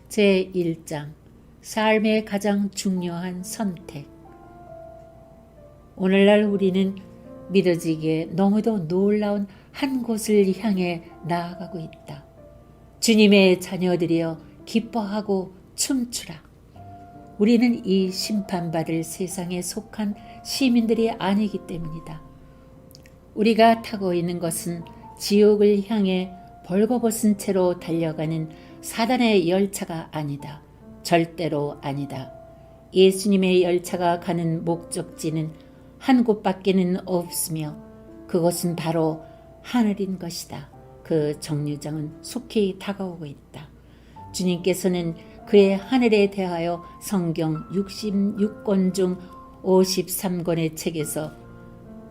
제1장 삶의 가장 중요한 선택. 오늘날 우리는 믿어지기에 너무도 놀라운 한 곳을 향해 나아가고 있다. 주님의 자녀들이여 기뻐하고 춤추라. 우리는 이 심판받을 세상에 속한 시민들이 아니기 때문이다. 우리가 타고 있는 것은 지옥을 향해 벌거벗은 채로 달려가는 사단의 열차가 아니다. 절대로 아니다. 예수님의 열차가 가는 목적지는 한 곳밖에는 없으며 그것은 바로 하늘인 것이다. 그 정류장은 속히 다가오고 있다. 주님께서는 그의 하늘에 대하여 성경 66권 중 53권의 책에서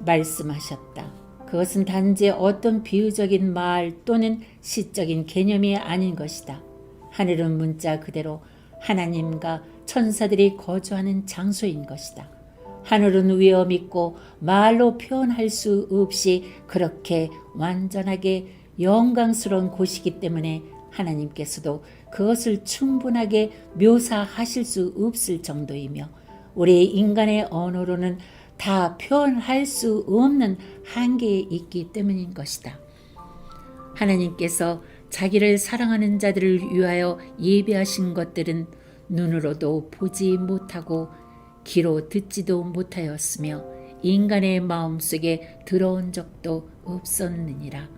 말씀하셨다. 그것은 단지 어떤 비유적인 말 또는 시적인 개념이 아닌 것이다. 하늘은 문자 그대로 하나님과 천사들이 거주하는 장소인 것이다. 하늘은 위엄 있고 말로 표현할 수 없이 그렇게 완전하게 영광스러운 곳이기 때문에 하나님께서도 그것을 충분하게 묘사하실 수 없을 정도이며 우리 인간의 언어로는 다 표현할 수 없는 한계에 있기 때문인 것이다. 하나님께서 자기를 사랑하는 자들을 위하여 예비하신 것들은 눈으로도 보지 못하고 귀로 듣지도 못하였으며 인간의 마음속에 들어온 적도 없었느니라.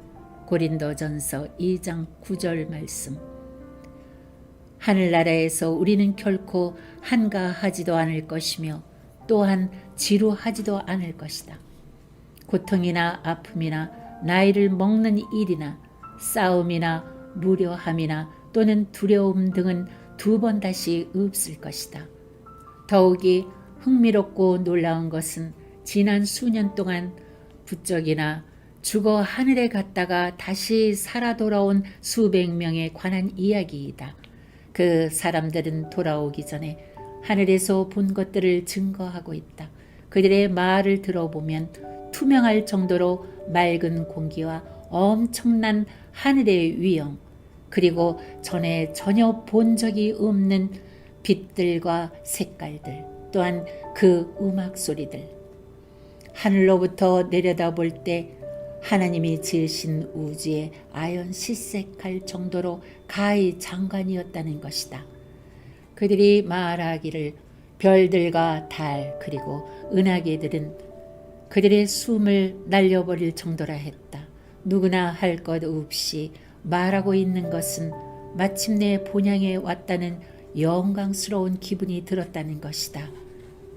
고린도전서 2장 9절 말씀. 하늘나라에서 우리는 결코 한가하지도 않을 것이며 또한 지루하지도 않을 것이다. 고통이나 아픔이나 나이를 먹는 일이나 싸움이나 무료함이나 또는 두려움 등은 두 번 다시 없을 것이다. 더욱이 흥미롭고 놀라운 것은 지난 수년 동안 부쩍이나 죽어 하늘에 갔다가 다시 살아 돌아온 수백 명에 관한 이야기이다. 그 사람들은 돌아오기 전에 하늘에서 본 것들을 증거하고 있다. 그들의 말을 들어보면 투명할 정도로 맑은 공기와 엄청난 하늘의 위엄, 그리고 전에 전혀 본 적이 없는 빛들과 색깔들, 또한 그 음악 소리들. 하늘로부터 내려다볼 때 하나님이 지으신 우주에 아연실색할 정도로 가히 장관이었다는 것이다. 그들이 말하기를 별들과 달 그리고 은하계들은 그들의 숨을 날려버릴 정도라 했다. 누구나 할 것 없이 말하고 있는 것은 마침내 본향에 왔다는 영광스러운 기분이 들었다는 것이다.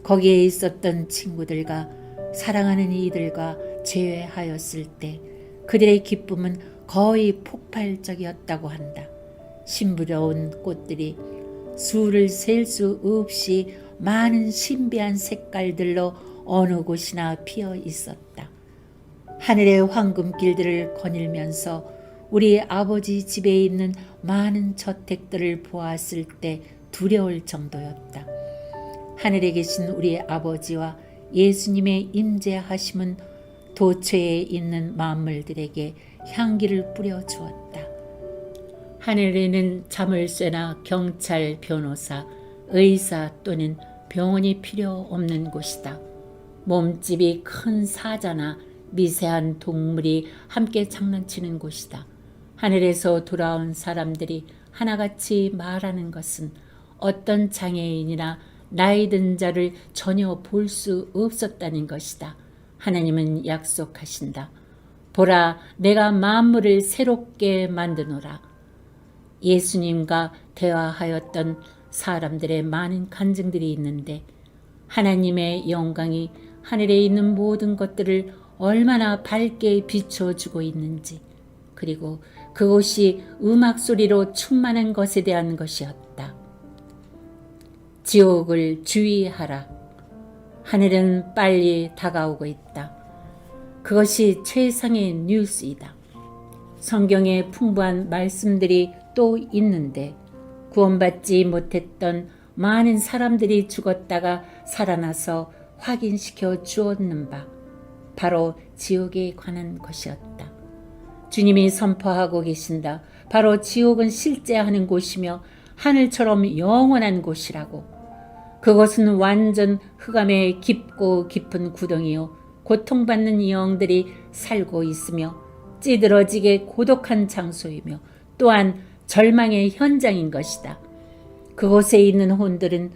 거기에 있었던 친구들과 사랑하는 이들과 재회하였을 때 그들의 기쁨은 거의 폭발적이었다고 한다. 심부러운 꽃들이 수를 셀 수 없이 많은 신비한 색깔들로 어느 곳이나 피어 있었다. 하늘의 황금길들을 거닐면서 우리 아버지 집에 있는 많은 저택들을 보았을 때 두려울 정도였다. 하늘에 계신 우리 아버지와 예수님의 임재하심은 도처에 있는 만물들에게 향기를 뿌려 주었다. 하늘에는 자물쇠나 경찰, 변호사, 의사 또는 병원이 필요 없는 곳이다. 몸집이 큰 사자나 미세한 동물이 함께 장난치는 곳이다. 하늘에서 돌아온 사람들이 하나같이 말하는 것은 어떤 장애인이나 나이 든 자를 전혀 볼 수 없었다는 것이다. 하나님은 약속하신다. 보라, 내가 만물을 새롭게 만드노라. 예수님과 대화하였던 사람들의 많은 간증들이 있는데 하나님의 영광이 하늘에 있는 모든 것들을 얼마나 밝게 비춰주고 있는지, 그리고 그곳이 음악 소리로 충만한 것에 대한 것이었다. 지옥을 주의하라. 하늘은 빨리 다가오고 있다. 그것이 최상의 뉴스이다. 성경에 풍부한 말씀들이 또 있는데 구원받지 못했던 많은 사람들이 죽었다가 살아나서 확인시켜 주었는 바 바로 지옥에 관한 것이었다. 주님이 선포하고 계신다. 바로 지옥은 실제 하는 곳이며 하늘처럼 영원한 곳이라고. 그것은 완전 흑암의 깊고 깊은 구덩이요 고통받는 영들이 살고 있으며 찌들어지게 고독한 장소이며 또한 절망의 현장인 것이다. 그곳에 있는 혼들은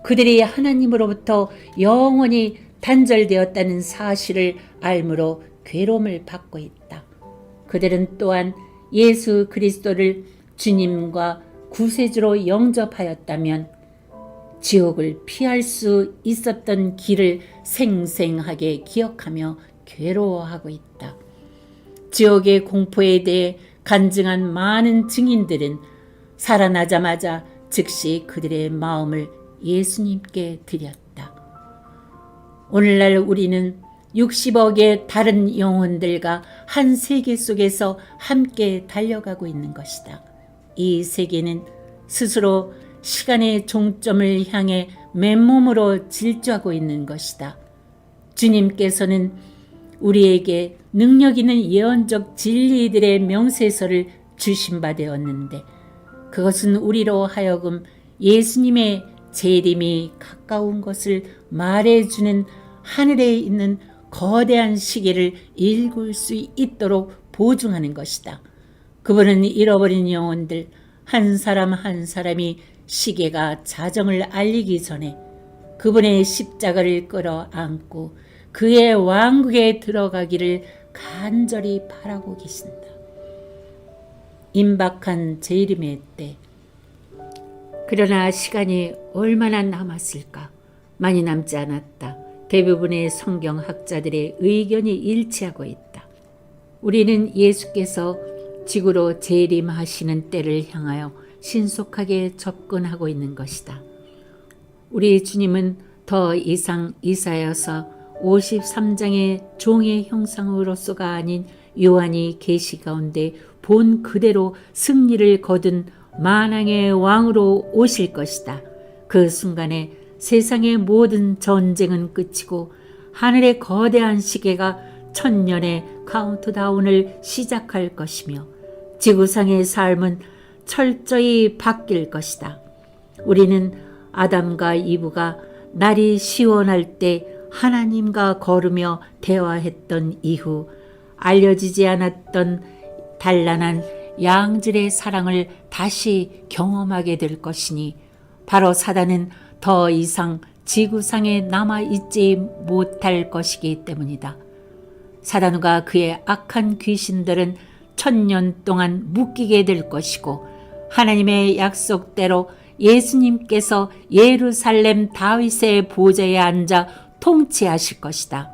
그들이 하나님으로부터 영원히 단절되었다는 사실을 알므로 괴로움을 받고 있다. 그들은 또한 예수 그리스도를 주님과 구세주로 영접하였다면 지옥을 피할 수 있었던 길을 생생하게 기억하며 괴로워하고 있다. 지옥의 공포에 대해 간증한 많은 증인들은 살아나자마자 즉시 그들의 마음을 예수님께 드렸다. 오늘날 우리는 60억의 다른 영혼들과 한 세계 속에서 함께 달려가고 있는 것이다. 이 세계는 스스로 시간의 종점을 향해 맨몸으로 질주하고 있는 것이다. 주님께서는 우리에게 능력 있는 예언적 진리들의 명세서를 주신 바 되었는데 그것은 우리로 하여금 예수님의 재림이 가까운 것을 말해주는 하늘에 있는 거대한 시계를 읽을 수 있도록 보증하는 것이다. 그분은 잃어버린 영혼들 한 사람 한 사람이 시계가 자정을 알리기 전에 그분의 십자가를 끌어안고 그의 왕국에 들어가기를 간절히 바라고 계신다. 임박한 재림의 때. 그러나 시간이 얼마나 남았을까? 많이 남지 않았다. 대부분의 성경학자들의 의견이 일치하고 있다. 우리는 예수께서 지구로 재림하시는 때를 향하여 신속하게 접근하고 있는 것이다. 우리 주님은 더 이상 이사야서 53장의 종의 형상으로서가 아닌 요한이 계시 가운데 본 그대로 승리를 거둔 만왕의 왕으로 오실 것이다. 그 순간에 세상의 모든 전쟁은 끝이고 하늘의 거대한 시계가 천년의 카운트다운을 시작할 것이며 지구상의 삶은 철저히 바뀔 것이다. 우리는 아담과 이브가 날이 시원할 때 하나님과 걸으며 대화했던 이후 알려지지 않았던 단란한 양질의 사랑을 다시 경험하게 될 것이니 바로 사단은 더 이상 지구상에 남아있지 못할 것이기 때문이다. 사단과 그의 악한 귀신들은 1000년 동안 묶이게 될 것이고 하나님의 약속대로 예수님께서 예루살렘 다윗의 보좌에 앉아 통치하실 것이다.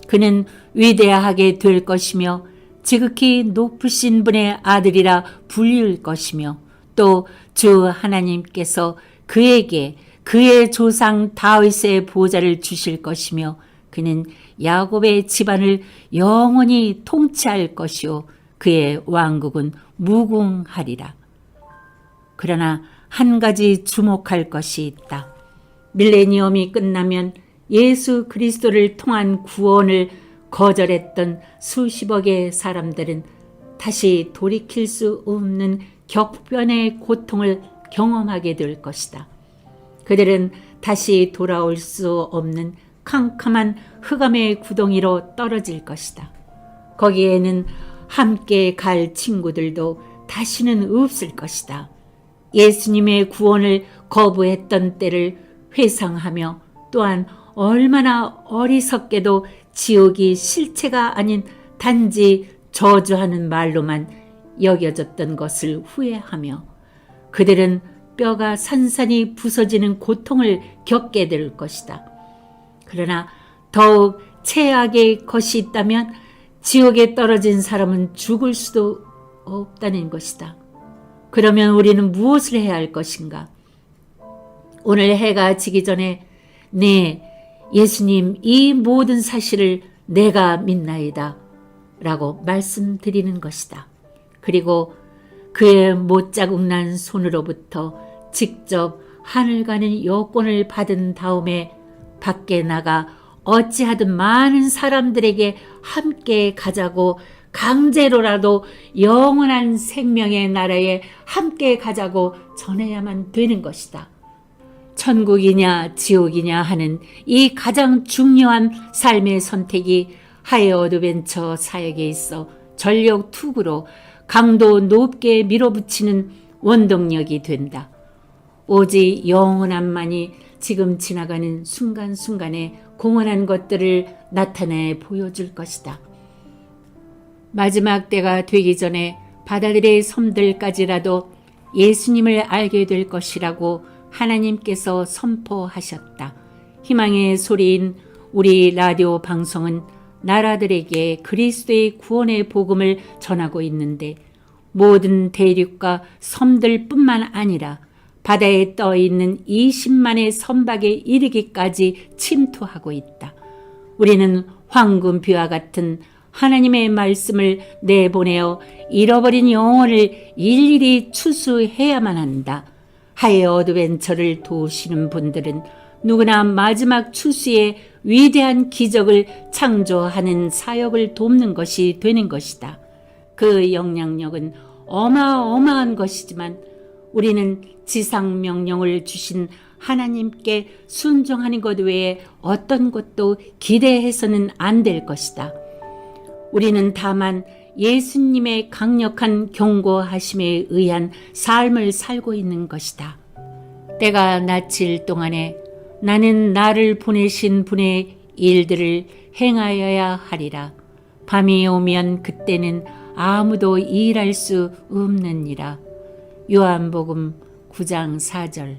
그는 위대하게 될 것이며 지극히 높으신 분의 아들이라 불릴 것이며 또 주 하나님께서 그에게 그의 조상 다윗의 보좌를 주실 것이며 그는 야곱의 집안을 영원히 통치할 것이요 그의 왕국은 무궁하리라. 그러나 한 가지 주목할 것이 있다. 밀레니엄이 끝나면 예수 그리스도를 통한 구원을 거절했던 수십억의 사람들은 다시 돌이킬 수 없는 격변의 고통을 경험하게 될 것이다. 그들은 다시 돌아올 수 없는 캄캄한 흑암의 구덩이로 떨어질 것이다. 거기에는 함께 갈 친구들도 다시는 없을 것이다. 예수님의 구원을 거부했던 때를 회상하며 또한 얼마나 어리석게도 지옥이 실체가 아닌 단지 저주하는 말로만 여겨졌던 것을 후회하며 그들은 뼈가 산산이 부서지는 고통을 겪게 될 것이다. 그러나 더욱 최악의 것이 있다면 지옥에 떨어진 사람은 죽을 수도 없다는 것이다. 그러면 우리는 무엇을 해야 할 것인가? 오늘 해가 지기 전에 네, 예수님 이 모든 사실을 내가 믿나이다 라고 말씀드리는 것이다. 그리고 그의 못자국 난 손으로부터 직접 하늘 가는 여권을 받은 다음에 밖에 나가 어찌하든 많은 사람들에게 함께 가자고 강제로라도 영원한 생명의 나라에 함께 가자고 전해야만 되는 것이다. 천국이냐 지옥이냐 하는 이 가장 중요한 삶의 선택이 하이어 어드벤처 사역에 있어 전력 투구로 강도 높게 밀어붙이는 원동력이 된다. 오직 영원함만이 지금 지나가는 순간순간에 공헌한 것들을 나타내 보여줄 것이다. 마지막 때가 되기 전에 바다들의 섬들까지라도 예수님을 알게 될 것이라고 하나님께서 선포하셨다. 희망의 소리인 우리 라디오 방송은 나라들에게 그리스도의 구원의 복음을 전하고 있는데 모든 대륙과 섬들뿐만 아니라 바다에 떠 있는 20만의 선박에 이르기까지 침투하고 있다. 우리는 황금비와 같은 하나님의 말씀을 내보내어 잃어버린 영혼을 일일이 추수해야만 한다. 하이어 어드벤처를 도우시는 분들은 누구나 마지막 추수의 위대한 기적을 창조하는 사역을 돕는 것이 되는 것이다. 그 영향력은 어마어마한 것이지만 우리는 지상 명령을 주신 하나님께 순종하는 것 외에 어떤 것도 기대해서는 안 될 것이다. 우리는 다만 예수님의 강력한 경고하심에 의한 삶을 살고 있는 것이다. 때가 낯일 동안에 나는 나를 보내신 분의 일들을 행하여야 하리라. 밤이 오면 그때는 아무도 일할 수 없느니라. 요한복음 9장 4절.